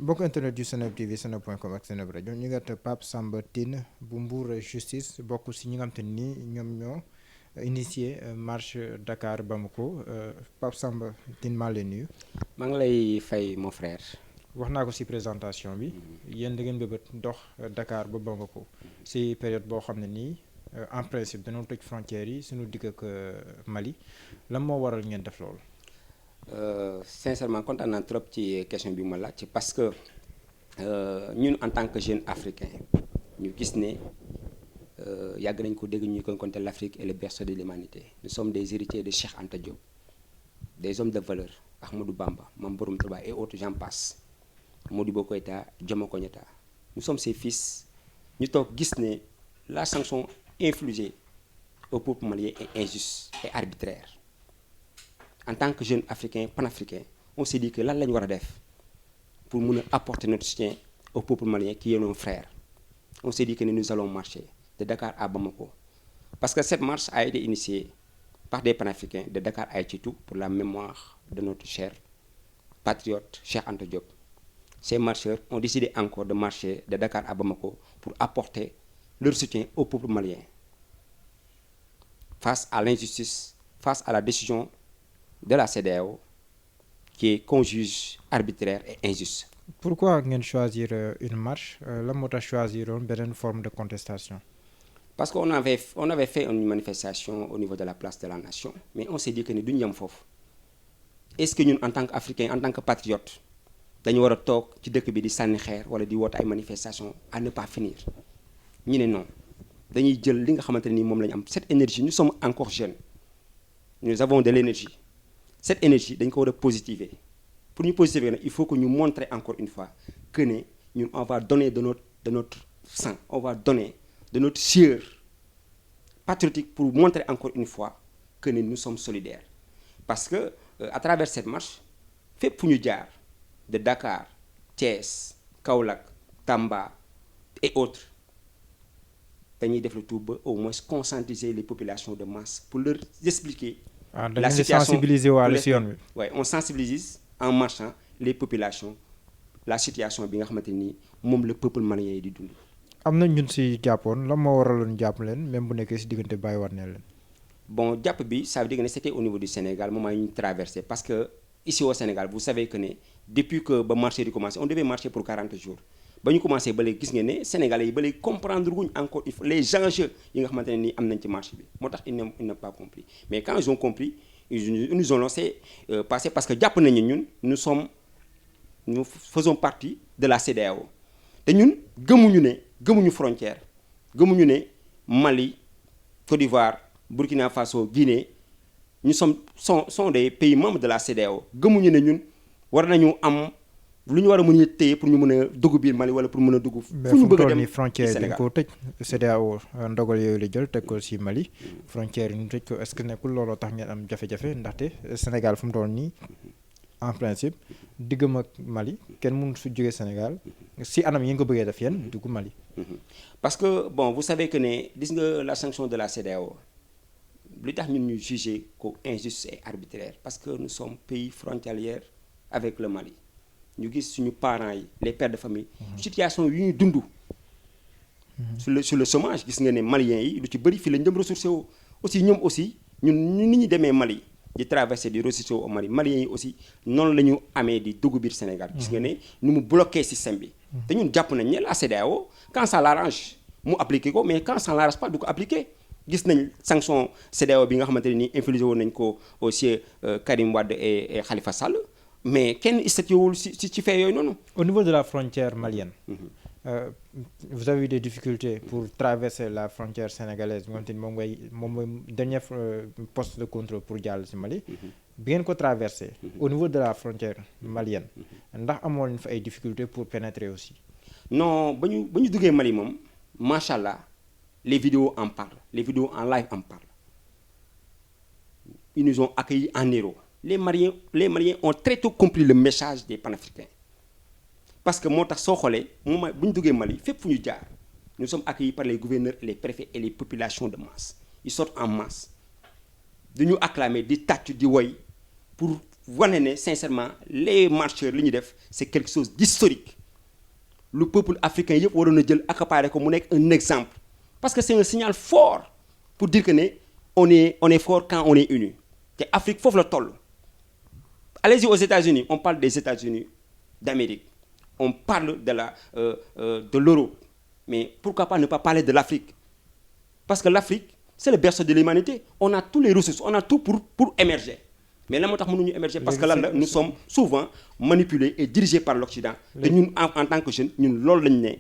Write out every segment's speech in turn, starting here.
mbokk internet yu Seneweb TV seneweb.com ak Seneweb rajo ñu ngi at Pape Samba Tine bu Mbour justice bokk si ñi nga xam te ni ñoom ñoo initié marche Dakar Bamako Pape Samba Tine maa leen nuyu. maa ngi lay fay mon frère. wax naa ko si présentation bi yéen da ngeen bëbët dox Dakar ba Bamako si période boo xam ne nii en principe dañoo tëj frontières yi suñu digg ak Mali lan moo waral ngeen def loolu. Sincèrement kontaan naa trop ci question bi ma laaj parce que ñun en tant que jeune africain ñu gis ne yàgg nañ ko dégg ñuy koy compter l'Afrique est le berceau de l'humanité nous sommes des héritiers de Cheikh Anta Diop des hommes de valeur Ahmadou Bamba Mame Borom Touba et autres j'en passe Modibo Keïta Jomo Kenyatta nous sommes ses fils ñu toog gis ne la sanction infligée au peuple malien est injuste et arbitraire. En tant que jeune africain panafricain on s'est dit que lan la ñu war a def pour mun a apporter notre soutien au peuple malien qui est nos frères. On s'est dit que nous allons marcher de Dakar à Bamako parce que cette marche a été initiée par des panafricains de Dakar à Ethiopie pour la mémoire de notre cher patriote Cheikh Anta Diop. Ces marcheurs ont décidé encore de marcher de Dakar à Bamako pour apporter leur soutien au peuple malien face à l'injustice, face à la décision de la CEDEAO qui est qu'on juge arbitraire et injuste. Pourquoi ngeen choisir une marche lan moo tax choisiroon beneen forme de contestation. Parce qu'on avait fait une manifestation au niveau de la place de la Nation mais on s'est dit que ni duñu yem foofu est-ce que ñun en tant qu'Africain en tant que patriote dañu war a toog ci dëkk bi di sànni xeer wala di woote ay manifestations à ne pas finir ñu ne non dañuy jël li nga xamante ne ni moom la ñu am cette énergie nous sommes encore jeunes nous avons de l'énergie. Cette énergie dañ ko war a positiver pour ñu positiver nag il faut que ñu montrer encore une fois que ne ñun on va donner de notre sang on va donner de notre sueur patriotique pour montrer encore une fois que ne nous sommes solidaires parce que à travers cette marche fépp fu ñu jaar de Dakar Thiès Kaolack Tamba et autres dañuy def le tout ba au moins conscientiser les populations de masse pour leur expliquer. La situation sensibiliser waale si yoon bi. Oui on sensibilise en marchant les populations la situation bi nga xamante ni moom le peuple malien yi di dund. am na ñun si jàppoon lan moo waraloon jàpp leen même bu nekkee si diggante bàyyiwaat ne leen. Bon jàpp bi ça veut dire que c'était au niveau du Sénégal moment yi ñu traversé parce que ici au Sénégal vous savez que ne depuis que ba marché di commencé on devait marcher pour 40 jours ba ñu commencé ba léegi gis ngeen ne Sénégalais yi ba léegi comprendre guñ encore une fois les enjeux yi nga xamante ne nii am nañ ci marché bi moo tax ils n'ont pas compris mais quand ils ont compris ils nous ont laissé passer parce que jàpp nañu ñun nous faisons partie de la CEDEAO te ñun gëmuñu frontière gëmuñu ne Mali Côte d'Ivoire Burkina Faso Guinée ñu sont des pays membres de la CEDEAO gëmuñu ne ñun war nañu am lu ñu war a mën a téye pour ñu mën a dugg biir Mali wala pour mën a dugg. fu ñu bëgg a dem frontière dañ koo tëj CEDEAO ndogal yooyu la jël teg ko si Mali frontière yi ñu tëj ko est-ce que nekkul looloo tax ngeen am jafe-jafe ndaxte Sénégal fu mu toll nii en principe diggam ak Mali kenn mënu su jógee Sénégal si anam yi nga ko bëggee def yéen dugg Mali. parce que bon vous savez que ne gis nga la sanction de la CEDEAO li tax ñun ñu juger ko injuste et arbitraire parce que nous sommes pays frontaliers avec le Mali. ñu gis suñu parents yi les pères de famille situation yu ñuy dund sur le chômage gis nga ne maliens yi lu ci bëri fii lañ dem ressourcé wu aussi ñoom aussi ñun ni ñu demee Mali di traversé di ressourcé wu au Mali maliens yi aussi noonu la ñu amee di dugg biir Sénégal gis nga ne ni mu bloqué système bi te ñun jàpp nañ ne la CEDEAO quand ça l'arrange mu appliqué ko mais quand ça l'arrange pas du ko appliqué gis nañ sanction CEDEAO bi nga xamante ne nii infligé woon nañ ko aussi Karim Wade et Khalifa Sall mais kenn statuewul ci fee yooyu noonu. Au niveau de la frontière malienne. Vous avez eu des difficultés pour traverser la frontière sénégalaise bi nga xamante ni moom mooy dernier poste de contrôle pour jàll ci Mali. bi ngeen ko traversé. Au niveau de la frontière malienne. ndax amoon fa ay difficultés pour pénétrer aussi. non ba ñu duggee Mali moom macha allah les vidéos en parlent les vidéos en live en parlent ils nous ont accueillis en héros. Les Maliens ont très tôt compris le message des panafricains parce que moo tax soo xoolee moment bu ñu duggee Mali fépp fu ñu jaar nous sommes accueillis par les gouverneurs les préfets et les populations de masse ils sortent en masse dañu acclamer di tàcc di woy pour wane ne sincèrement les marcheurs li ñu def c'est quelque chose d'historique le peuple africain yëpp waroon a jël accaparer ko mu nekk un exemple parce que c'est un signal fort pour dire que ne on est fort quand on est uni te Afrique foofu la toll. Allez-y aux États-Unis on parle des États-Unis d'Amérique on parle de l'Europe mais pourquoi pas ne pas parler de l'Afrique parce que l'Afrique c'est le berceau de l'humanité on a tous les ressources on a tout pour émerger mais la moo tax mënuñu émerger parce que lan la nous sommes souvent manipulés et dirigés par l'Occident te ñun en tant que jeune ñun loolu lañu ne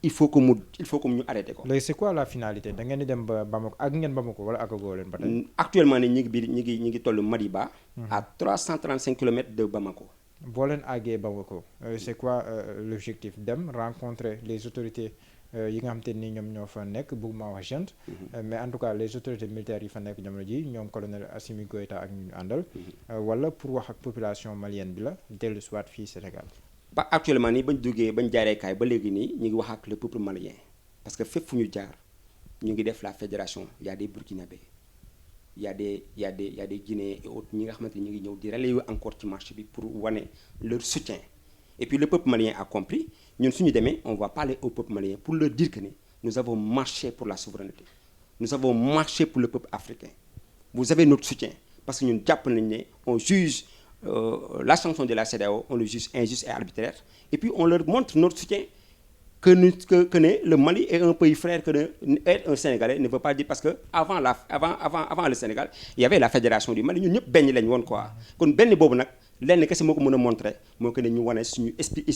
il faut que ñu arrêté ko. léegi c'est quoi la finalité da ngeen di dem ba Bamako ak ngeen Bamako wala àggagoo leen ba tey. actuellement ne ñi ngi toll Madiba. à 335 kilomètres de Bamako. boo leen àggee Bamako c'est quoi l'objectif dem rencontrer les autorités yi nga xam te ni ñoom ñoo fa nekk bëgguma wax junte mais en tout cas les autorités militaires yi fa nekk jamono ji ñoom colonel Assimi Goïta ak ñu àndal wala pour wax ak population malienne bi la dellu si waat fii Sénégal. ba actuellement nii bañ jaaree kaay ba léegi nii ñu ngi wax ak le peuple malien parce que fépp fu ñu jaar ñu ngi def la fédération y a des Burkinabés y a des Guinéens et autres ñi nga xamante ni ñu ngi ñëw di relayer encore ci marché bi pour wane leur soutien et puis le peuple malien a compris ñun suñu demee on va parler au peuple malien pour leur dire que ni nous avons marché pour la souveraineté nous avons marché pour le peuple africain vous avez notre soutien parce que ñun jàpp nañ ne on juge la sanction de la CEDEAO on le juge injuste et arbitraire et puis on leur montre notre soutien que le Mali est un pays frère que être un Sénégalais ne veut pas dire parce que avant le Sénégal il y avait la fédération du Mali ñun ñëpp benn lañ woon quoi kon benn boobu nag lenn kese moo ko mën a montrer moo que ne ñu wane suñu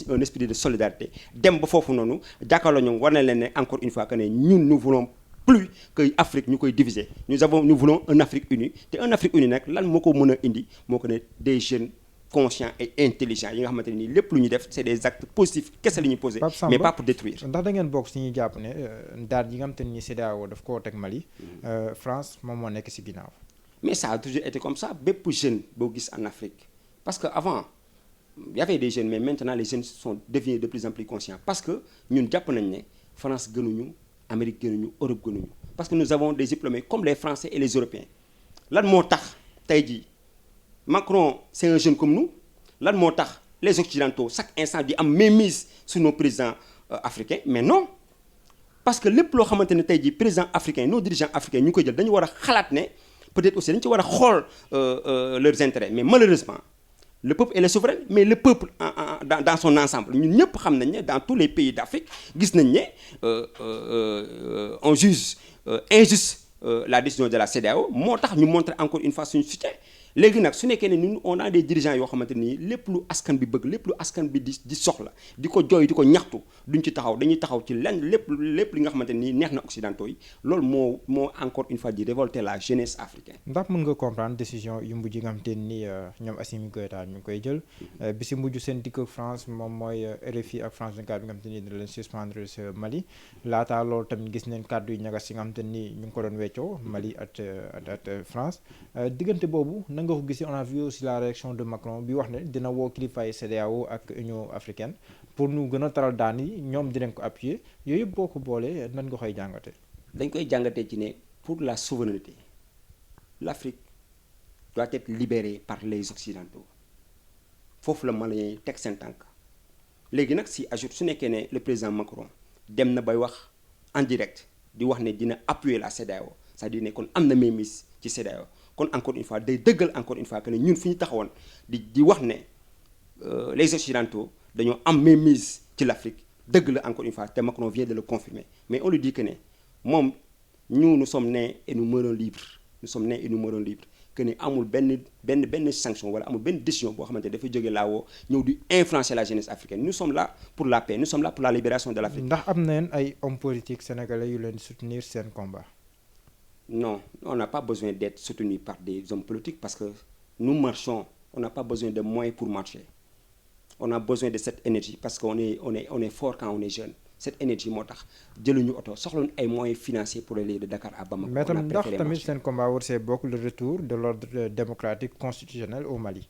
un esprit de solidarité dem ba foofu noonu jàkkaarloo ñoom war na leen ne encore une fois que ne ñun nous voulons plus que Afrique ñu koy diviser nous voulons un Afrique unie te un Afrique unie nag lan moo ko mën a indi moo ko ne des jeunes conscients et intelligents yi nga xamante ne nii lépp lu ñu def c'est des actes positifs kese la ñuy poser mais pas pour détruire. ndax da ngeen bokk si ñuy jàpp ne daal yi nga xamante ne nii CEDEAO daf koo teg Mali France moom moo nekk si ginnaaw. mais ça a toujours été comme ça bépp jeune boo gis en Afrique parce que avant il y avait des jeunes mais maintenant les jeunes sont devenus de plus en plus conscients parce que ñun jàpp nañ ne France gënuñu Amérique gënuñu Europe gënuñu parce que nous avons des diplômés comme les Français et les Européens lan moo tax tey jii Macron c'est un jeune comme nous lan moo tax les Occidentaux chaque instant di am mainmise sur nos présidents africains mais non parce que lépp loo xamante ne tey jii présidents africains nos dirigeants africains ñu koy jël dañu war a xalaat ne peut-être aussi dañu ci war a xool leurs intérêts mais malheureusement le peuple est le souverain mais le peuple dans son ensemble ñun ñëpp xam nañ ne dans tous les pays d'Afrique gis nañ ne on juge injuste la décision de la CEDEAO moo tax ñu montrer encore une fois suñu soutien léegi nag su nekkee ne ñun on a des dirigeants yoo xamante nii lépp lu askan bi bëgg lépp lu askan bi di soxla di ko jooy di ko ñaxtu duñ ci taxaw dañuy taxaw ci lenn lépp li nga xamante nii neex na occidentaux yi loolu moo encore une fois di révolter la jeunesse africaine. ndax mën nga comprendre décision yu mujj yi nga xamante ni ñoom Assimi Goïta ñu koy jël bi si mujj seen dikk ak France moom mooy RFI ak France 24 bi nga xamante ni dina leen suspendre ce Mali laataa loolu tamit gis nañ kàddu yu ñagas yi nga xamante ni ñu ngi ko doon weccoo Mali at France diggante boobu. nga ko gisee on a vu aussi la réaction de Macron bi wax ne dina woo kilifaay CEDEAO ak Union africaine pour ñu gën a taral daan yi ñoom dinañ ko appuyer yooyu yëpp boo ko boolee nan nga koy jàngatee. dañ koy jàngatee ci ne pour la souveraineté l'Afrique doit être libérée par les Occidentaux foofu la Maliens yi teg seen tànk léegi nag si ajoute su nekkee ne le président Macron dem na bay wax en direct di wax ne dina appuyer la CEDEAO c'est-à-dire ne kon am na mainmise ci CEDEAO kon encore une fois day dëggal encore une fois que ne ñun fi ñu taxawoon di wax ne les Occidentaux dañoo am mainmise ci l'Afrique dëgg la encore une fois te Macron vient de le confirmer mais on lui dit que ne moom nous sommes nés et nous mourrons libres que ne amul benn sanction wala amul benn décision boo xamante dafa jóge laawoo ñëw di influencer la jeunesse africaine nous sommes là pour la paix nous sommes là pour la libération de l'Afrique. ndax am na ay hommes politiques sénégalais yu leen soutenir seen combat. Non, on n'a pas besoin d'être soutenu par des hommes politiques parce que nous marchons, on n'a pas besoin de moyens pour marcher. On a besoin de cette énergie parce qu'on est fort quand on est jeune. Cette énergie moo tax jëluñu oto soxlañu ay moyens financiers pour aller de Dakar à Bamako. Mais tam ndax tamit seen combat war see bokk le retour de l'ordre démocratique constitutionnel au Mali.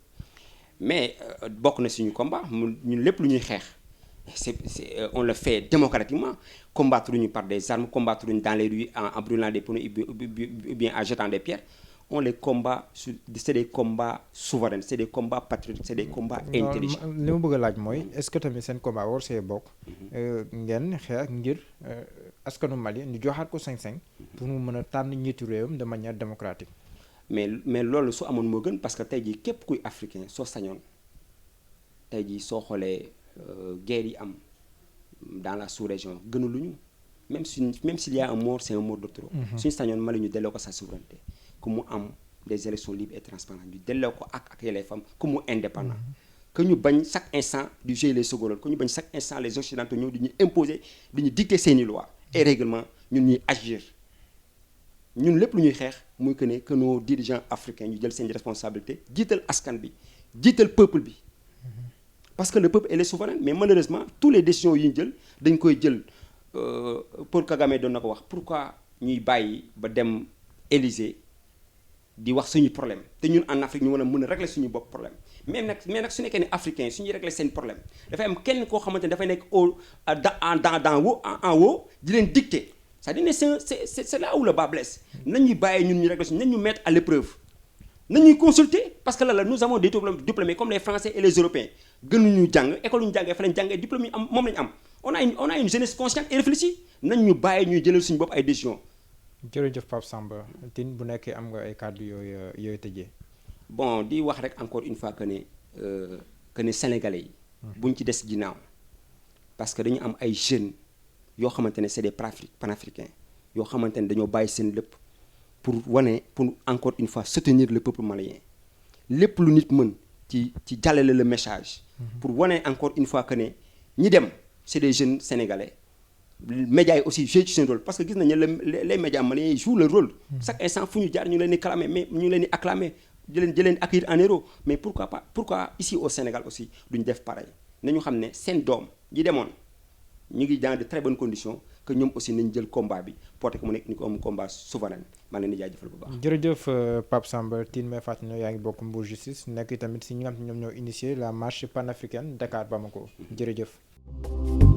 Mais bokk na suñu combat ñun lépp lu ñuy xeex. On le fait démocratiquement combattre ñu par des armes combattre ñu dans les rues en brûlant des pneus ou bien en jetant des pierres ont les combats c'est des combats souverains c'est des combats patriotiques c'est des combats intelligents. li ma bëgg a laaj mooy est-ce que tamit seen combat war see bokk ngeen xeex ngir askanu Mali ñu joxaat ko sañ-sañ pour mu mën a tànn njiitu réewam de manière démocratique. mais loolu su amoon moo gën parce que tey jii képp kuy africain soo sañoon tey jii soo xoolee guerre yi am dans la sous-région gënaluñu même s'il y a un mort c'est un mort de trop. suñu sañoon Mali ñu delloo ko sa souveraineté que mu am des élections libres et transparentes ñu delloo ko ak yelleefam que mu indépendant. que ñu bañ chaque instant du jouer les seconds rôles que ñu bañ chaque instant les occidentaux ñëw di ñu imposer di ñu dicter seeni lois et règlements ñun ñuy agir ñun lépp lu ñuy xeex muy que nos dirigeants africains ñu jël seen responsabilité jiital askan bi jiital peuple bi. parce que le peuple est souverain mais malheureusement toutes les décisions yi ñu jël dañ koy jël pour Kagame doon na ko wax pourquoi ñuy bàyyi ba dem Élysée di wax suñu problème te ñun en Afrique ñu war a mën a régler suñu bopp problème mais nag su nekkee ne africain yi suñuy régler seen problème dafay am kenn koo xamante ne dafay nekk en haut di leen dicter c'est-à-dire ne c'est là où le bas blesse nañuy bàyyi ñun ñu régler suñu nañu mettre à l'épreuve nañuy consulter parce que là nous avons des diplômés comme les Français et les Européens gënuñu jàng école ñu jàngee fa lañ jàngee diplôme yi am moom lañu am on a une jeunesse consciente et réfléchie nañ ñu bàyyi ñuy jëlal suñu bopp ay décisions. jërëjëf Pape Samba Tine bu nekkee am nga ay kàddu yooyu tëjee. bon di wax rek encore une fois que ne sénégalais yi. buñ ci des ginnaaw parce que dañu am ay jeunes yoo xamante ne c'est des panafricains yoo xamante ne dañoo bàyyi seen lépp pour encore une fois soutenir le peuple malien lépp lu nit mën ci jàllale le message. pour wane encore une fois que ne ñi dem c'est des jeunes sénégalais. médias yi aussi joué ci seen rôle parce que gis nañu les médias maliens jouent le rôle. chaque instant fu ñu jaar ñu leen di clamer mais ñu leen di acclamer di leen accueillir en héros mais pourquoi ici au Sénégal aussi duñ def pareil nañu xam ne seen doom yi demoon ñu ngi dans de très bonnes conditions que ñoom aussi nañ jël combat bi porté ko mu nekk ni ko am combat souverain maa leen di jaajëfal bu baax. jërëjëf Pape Samba Tine may fàttali ne yaa ngi bokk Mbour Justice nekk tamit si ñi nga xam ne ñoom ñoo initié la marche panafricaine Dakar Bamako jërëjëf.